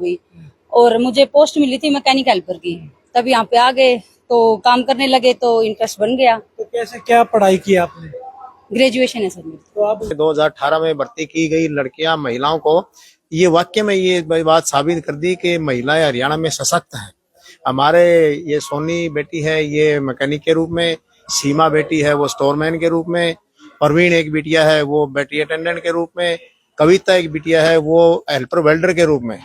हुई और मुझे पोस्ट मिली थी मैकेनिक हेल्पर की। तब यहाँ पे आ गए तो काम करने लगे तो इंटरेस्ट बन गया। तो कैसे क्या पढ़ाई की आपने? ग्रेजुएशन है सर मेरी। तो आप 2018 में भर्ती की गई लड़कियां महिलाओं को ये वाक्य में ये बात साबित कर दी कि महिलाएं हरियाणा में सशक्त हैं। हमारे ये सोनी बेटी है ये मैकेनिक के रूप में, सीमा बेटी है वो स्टोरमैन के रूप में, परवीन एक बिटिया है वो बैटरी अटेंडेंट के रूप में, कविता एक बिटिया है वो हेल्पर वेल्डर के रूप में।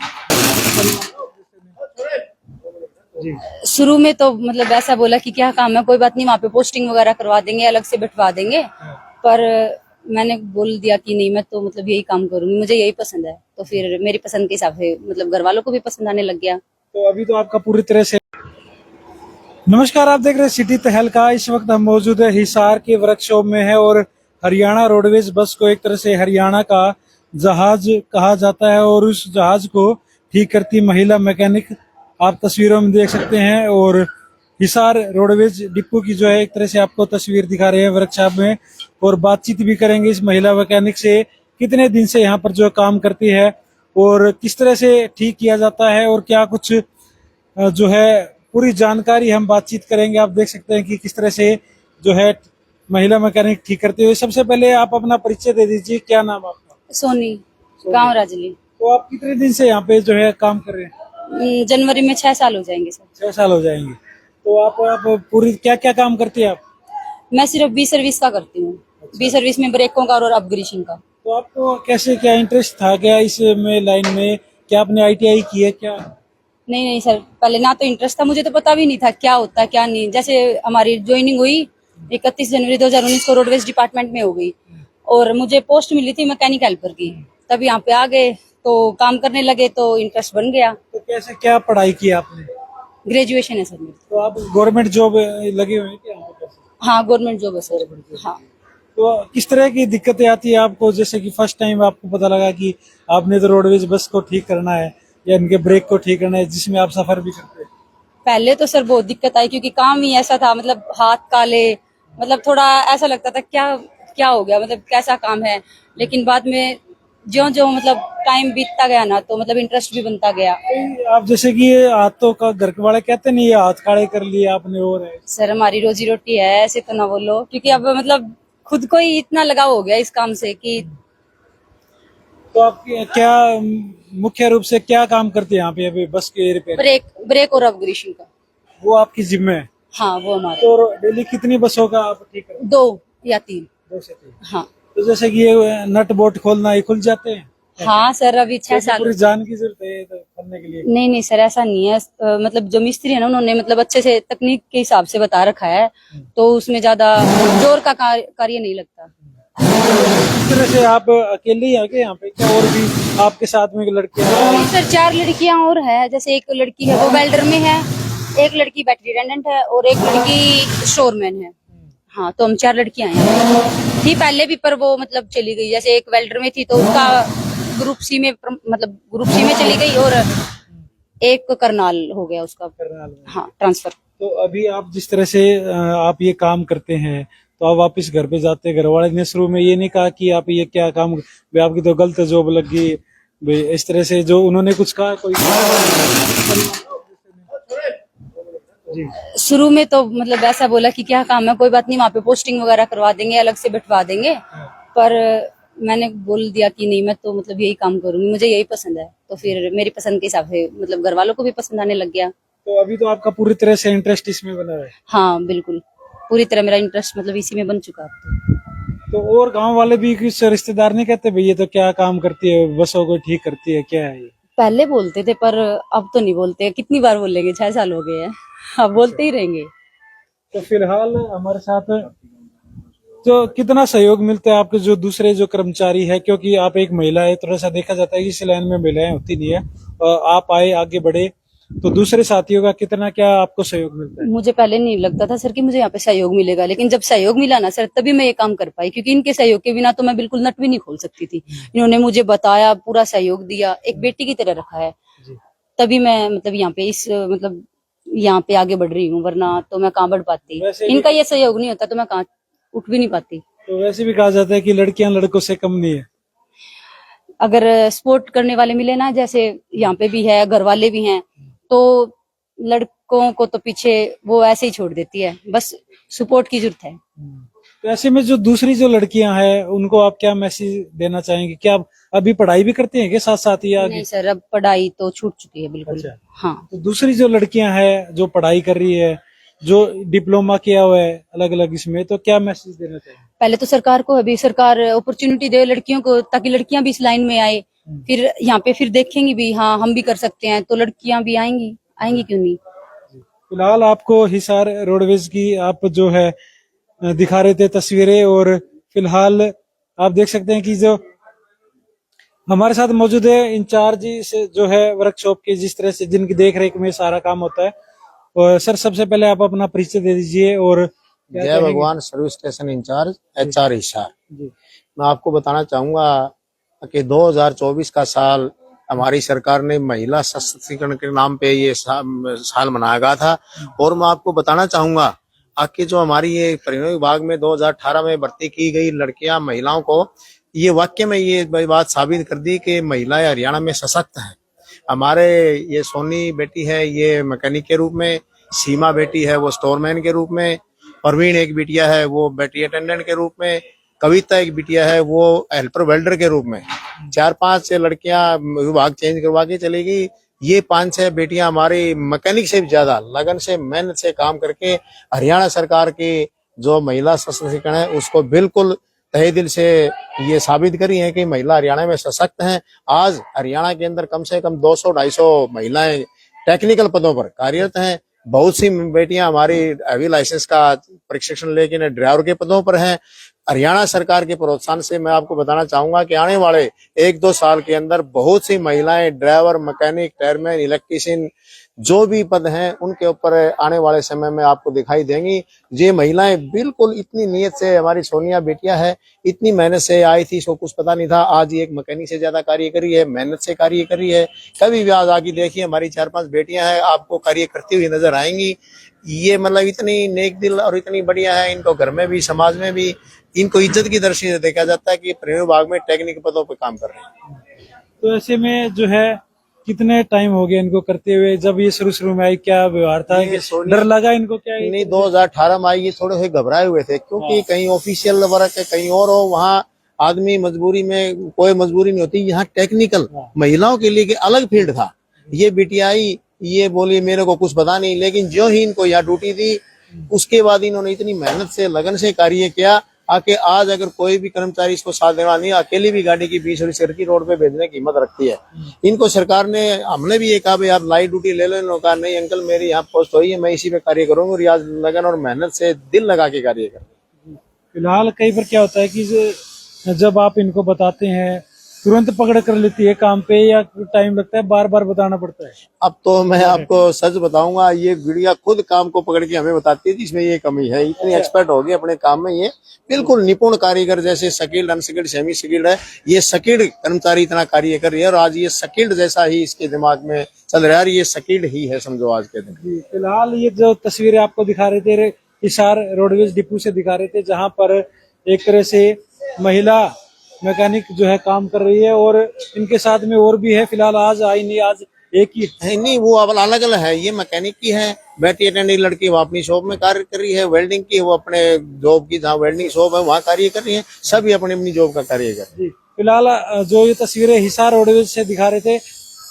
शुरू में तो मतलब ऐसा बोला कि क्या काम है, कोई बात नहीं, वहाँ पे पोस्टिंग वगैरह करवा देंगे, अलग से बैठवा देंगे। पर मैंने बोल दिया कि नहीं, मैं तो मतलब यही काम करूंगी, मुझे यही पसंद है। तो फिर मेरी पसंद के हिसाब से मतलब घर वालों को भी पसंद आने लग गया। तो अभी तो आपका पूरी तरह से। नमस्कार, आप देख रहे हैं सिटी तहलका। इस वक्त हम मौजूद है हिसार के वर्कशॉप में है और हरियाणा रोडवेज बस को एक तरह से हरियाणा का जहाज कहा जाता है और उस जहाज को ठीक करती महिला मैकेनिक आप तस्वीरों में देख सकते हैं। और हिसार रोडवेज डिपो की जो है एक तरह से आपको तस्वीर दिखा रहे हैं वर्कशॉप में और बातचीत भी करेंगे इस महिला मैकेनिक से, कितने दिन से यहाँ पर जो काम करती है और किस तरह से ठीक किया जाता है और क्या कुछ जो है पूरी जानकारी हम बातचीत करेंगे। आप देख सकते हैं कि किस तरह से जो है महिला मैकेनिक ठीक करते हुए। सबसे पहले आप अपना परिचय दे दीजिए, क्या नाम आपका? सोनी, गांव राजली। तो आप कितने दिन से यहाँ पे जो है काम कर रहे हैं? जनवरी में 6 साल हो जाएंगे सर। 6 साल हो जाएंगे। तो आप पूरी क्या क्या काम करती है आप? मैं सिर्फ बी सर्विस का करती हूँ। बी सर्विस में ब्रेकों का और अपग्रेडेशन का। तो आपको कैसे क्या इंटरेस्ट था क्या इसमें लाइन में? क्या आपने ITI की है क्या? नहीं सर, पहले ना तो इंटरेस्ट था, मुझे तो पता भी नहीं था क्या होता है क्या नहीं। जैसे हमारी ज्वाइनिंग हुई 31 जनवरी 2019 को रोडवेज डिपार्टमेंट में हो गई और मुझे पोस्ट मिली थी मैकेनिक हेल्पर की। तब यहाँ पे आ गए तो काम करने लगे तो इंटरेस्ट बन गया। तो कैसे क्या पढ़ाई की आपने? ग्रेजुएशन है सर मेरी। तो आप गवर्नमेंट जॉब लगे हुए हैं क्या? हाँ, गवर्नमेंट जॉब है सर। हाँ। तो किस तरह की दिक्कतें आती है आपको? जैसे कि फर्स्ट टाइम आपको पता लगा कि आपने तो रोडवेज बस को ठीक करना है या इनके ब्रेक को ठीक करना है जिसमें आप सफर भी करते हैं। पहले तो सर बहुत दिक्कत आई क्योंकि काम ही ऐसा था, मतलब हाथ काले, मतलब थोड़ा ऐसा लगता था क्या क्या हो गया, मतलब कैसा काम है। लेकिन बाद में ज्यो ज्यो मतलब टाइम बीतता गया ना तो मतलब इंटरेस्ट भी बनता गया। आप जैसे कि ये हाथों का घर के वाले कहते नहीं, ये हाथ काले कर लिए आपने और है। सर हमारी रोजी रोटी है, ऐसे तो ना बोलो, क्योंकि अब मतलब खुद को ही इतना लगाव हो गया इस काम से कि। तो आप क्या मुख्य रूप से क्या काम करते हैं यहाँ पे? अभी बस के रिपेयर, ब्रेक और अपग्रेडेशन का। वो आपकी जिम्मे है? हाँ, वो हमारा। तो डेली कितनी बसों का आप ठीक करते हैं? 2 या 3। 2 से 3। हाँ। तो जैसे कि ये नट बोल्ट खोलना, ये खुल जाते हैं? हाँ सर, अभी 6 साल। पूरी जान की जरूरत है तो खोलने के लिए? नहीं सर, ऐसा नहीं है। मतलब जो मिस्त्री है ना, उन्होंने मतलब अच्छे से तकनीक के हिसाब से बता रखा है, तो उसमें ज्यादा जोर का कार्य नहीं लगता। इस तरह से आप अकेले ही आके यहाँ पे क्या और भी आपके साथ में लड़कियां हैं? सर 4 लड़कियां और है। जैसे एक लड़की है वो वेल्डर में है, एक लड़की बैटरी अटेंडेंट है और एक लड़की स्टोरमैन है। हाँ, तो हम 4 लड़कियां हैं। थी पहले भी, पर वो मतलब चली गई। जैसे एक वेल्डर में थी तो उसका ग्रुप सी में चली गई और एक करनाल हो गया उसका। हाँ, ट्रांसफर। तो अभी आप जिस तरह से आप ये काम करते हैं तो आप वापस घर पे जाते हैं, घर वाले ने शुरू में ये नहीं कहा कि आप ये क्या काम, भाई आपकी तो गलत जॉब लग गई, भाई इस तरह से जो उन्होंने कुछ कहा कोई? जी। शुरू में तो मतलब ऐसा बोला कि क्या काम है, कोई बात नहीं, वहाँ पे पोस्टिंग वगैरह करवा देंगे, अलग से बैठवा देंगे। पर मैंने बोल दिया कि नहीं, मैं तो मतलब यही काम करूंगी, मुझे यही पसंद है। तो फिर मेरी पसंद के हिसाब से मतलब घर वालों को भी पसंद आने लग गया। तो अभी तो आपका पूरी तरह से इंटरेस्ट इसमें बना है? हाँ बिल्कुल, पूरी तरह मेरा इंटरेस्ट मतलब इसी में बन चुका है। तो और गांव वाले भी कुछ रिश्तेदार नहीं कहते भाई ये तो क्या काम करती है, बसों को ठीक करती है, क्या है ये? पहले बोलते थे पर अब तो नहीं बोलते। कितनी बार बोलेंगे, 6 साल हो गए हैं, अब बोलते ही रहेंगे। तो फिलहाल हमारे साथ तो कितना सहयोग मिलता है आपके जो दूसरे जो कर्मचारी है, क्योंकि आप एक महिला है, थोड़ा सा देखा जाता है कि इस लाइन में महिलाएं होती नहीं है, आप आए आगे बढ़े तो दूसरे साथियों का कितना क्या आपको सहयोग मिलता है? मुझे पहले नहीं लगता था सर कि मुझे यहाँ पे सहयोग मिलेगा, लेकिन जब सहयोग मिला ना सर, तभी मैं ये काम कर पाई। क्योंकि इनके सहयोग के बिना तो मैं बिल्कुल नट भी नहीं खोल सकती थी। इन्होंने मुझे बताया, पूरा सहयोग दिया, एक बेटी की तरह रखा है। तभी मैं मतलब यहाँ पे मतलब यहाँ पे आगे बढ़ रही हूँ, वरना तो मैं कहाँ बढ़ पाती। इनका ये सहयोग नहीं होता तो मैं कहाँ उठ भी नहीं पाती। तो वैसे भी कहा जाता है कि लड़कियां लड़कों से कम नहीं है। अगर सपोर्ट करने वाले मिले ना, जैसे यहाँ पे भी है, घर वाले भी हैं, तो लड़कों को तो पीछे वो ऐसे ही छोड़ देती है, बस सपोर्ट की जरूरत है। तो ऐसे में जो दूसरी जो लड़कियां हैं उनको आप क्या मैसेज देना चाहेंगे? क्या आप अभी पढ़ाई भी करते हैं क्या साथ साथ या नहीं सर, अब पढ़ाई तो छूट चुकी है बिल्कुल। अच्छा। हाँ, तो दूसरी जो लड़कियां हैं जो पढ़ाई कर रही है, जो डिप्लोमा किया हुआ है अलग अलग इसमें, तो क्या मैसेज देना चाहिए? पहले तो सरकार को, अभी सरकार अपॉर्चुनिटी दे लड़कियों को, ताकि लड़कियां भी इस लाइन में आए, फिर यहाँ पे फिर देखेंगी भी, हाँ हम भी कर सकते हैं, तो लड़कियां भी आएंगी, आएंगी क्यों नहीं। फिलहाल आपको हिसार रोडवेज की आप जो है दिखा रहे थे तस्वीरें, और फिलहाल आप देख सकते हैं कि जो हमारे साथ मौजूद है इंचार्ज से जो है वर्कशॉप के, जिस तरह से जिनकी देख रेख में सारा काम होता है। और सर सबसे पहले आप अपना परिचय दे दीजिए और क्या जय कहेंगे? Bhagwan, service station incharge HR Hisar. जी। मैं आपको बताना चाहूंगा कि 2024 का साल हमारी सरकार ने महिला सशक्तिकरण के नाम पे ये साल मनाया गया था। और मैं आपको बताना चाहूंगा कि जो हमारी ये परिवहन विभाग में 2018 में भर्ती की गई लड़कियां, महिलाओं को, ये वाकई में ये बात साबित कर दी कि महिलाएं हरियाणा में सशक्त हैं। हमारे ये सोनी बेटी है, ये मैकेनिक के रूप में, सीमा बेटी है वो स्टोरमैन के रूप में, परवीन एक बिटिया है वो बैटरी अटेंडेंट के रूप में, कविता एक बिटिया है वो हेल्पर वेल्डर के रूप में। 4-5 लड़कियां विभाग चेंज करवा के चली गई। ये 5-6 बेटियां हमारी मैकेनिक से भी ज्यादा लगन से, मेहनत से काम करके हरियाणा सरकार की जो महिला सशक्तिकरण है उसको बिल्कुल तहे दिल से ये साबित करी है कि महिला हरियाणा में सशक्त हैं। आज हरियाणा के अंदर कम से कम 200-250 महिलाएं टेक्निकल पदों पर कार्यरत हैं। बहुत सी बेटियां हमारी हैवी लाइसेंस का प्रशिक्षण लेके ड्राइवर के पदों पर हैं। हरियाणा सरकार के प्रोत्साहन से मैं आपको बताना चाहूंगा कि आने वाले 1-2 साल के अंदर बहुत सी महिलाएं ड्राइवर, मैकेनिक, टायरमैन, इलेक्ट्रीशियन जो भी पद हैं उनके ऊपर आने वाले समय में आपको दिखाई देंगी। ये महिलाएं बिल्कुल इतनी नियत से, हमारी सोनिया बेटिया है, इतनी मेहनत से आई थी, इसको कुछ पता नहीं था। आज ये एक मैकेनिक से ज्यादा कार्य कर रही है, मेहनत से कार्य कर रही है। कभी भी आज आगे देखिए, हमारी 4-5 बेटियां हैं, आपको कार्य करती हुई नजर आएंगी। ये मतलब इतनी नेक दिल और इतनी बढ़िया है, इनको घर में भी, समाज में भी इनको इज्जत की दृष्टि से देखा जाता है कि परिवहन विभाग में टेक्निक पदों पर काम कर रहे हैं। तो ऐसे में जो है कितने टाइम हो गया इनको करते हुए? जब ये शुरू में आई क्या व्यवहार था, कि डर लगा इनको क्या? नहीं, 2018 में आई, ये थोड़े से घबराए हुए थे क्योंकि कहीं ऑफिशियल वर्क है, कहीं और हो, वहाँ आदमी मजबूरी में, कोई मजबूरी नहीं होती। यहाँ टेक्निकल महिलाओं के लिए अलग फील्ड था। ये बिटिया आई, ये बोली मेरे को कुछ पता नहीं, लेकिन जो ही इनको यहाँ ड्यूटी दी उसके बाद इन्होंने इतनी मेहनत से, लगन से कार्य किया आके आज अगर कोई भी कर्मचारी इसको साथ देना नहीं, अकेली भी गाड़ी की 20 और सरकी रोड पे भेजने की हिम्मत रखती है। इनको सरकार ने, हमने भी ये कहा भाई आप लाइट ड्यूटी ले लो, इन्होंने कहा नहीं अंकल मेरी यहाँ पोस्ट हुई है, मैं इसी पे कार्य करूंगा, और आज लगन और मेहनत से दिल लगा के कार्य कर। फिलहाल कई बार क्या होता है कि जब आप इनको बताते हैं तुरंत पकड़ कर लेती है काम पे, या टाइम लगता है, बार बार बताना पड़ता है? अब तो मैं आपको सच बताऊंगा, ये गुड़िया खुद काम को पकड़ के हमें बताती है जिसमें ये कमी है। इतनी एक्सपर्ट हो गई अपने काम में, ये बिल्कुल निपुण कारीगर, जैसे स्किल्ड, अनस्किल्ड, सेमी स्किल्ड है, ये स्किल्ड कर्मचारी इतना कार्य कर रही है, और आज ये स्किल्ड जैसा ही इसके दिमाग में चल रहा है, ये स्किल्ड ही है समझो आज के दिन। फिलहाल ये जो तस्वीरें आपको दिखा रहे थे हिसार रोडवेज डिपो से दिखा रहे थे, जहां पर एक तरह से महिला मैकेनिक जो है काम कर रही है, और इनके साथ में और भी है। फिलहाल आज आई नहीं, आज एक ही है। नहीं, वो अब अलग अलग है, ये मैकेनिक की है, बैटरी अटेंडेंट लड़की वो अपनी शॉप में कार्य कर रही है, वेल्डिंग की वो अपने जॉब की, जहाँ वेल्डिंग शॉप है वहाँ कार्य कर रही है, सभी अपनी अपनी जॉब का कार्य कर रही है। फिलहाल जो ये तस्वीरें हिसार रोडवेज से दिखा रहे थे,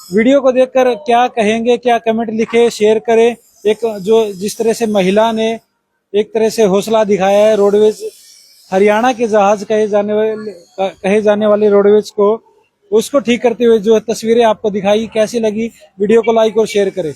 वीडियो को देखकर क्या कहेंगे, क्या कमेंट लिखे, शेयर करें। एक जो जिस तरह से महिला ने एक तरह से हौसला दिखाया है, रोडवेज हरियाणा के जहाज कहे जाने वाले रोडवेज को, उसको ठीक करते हुए जो तस्वीरें आपको दिखाई, कैसी लगी? वीडियो को लाइक और शेयर करें।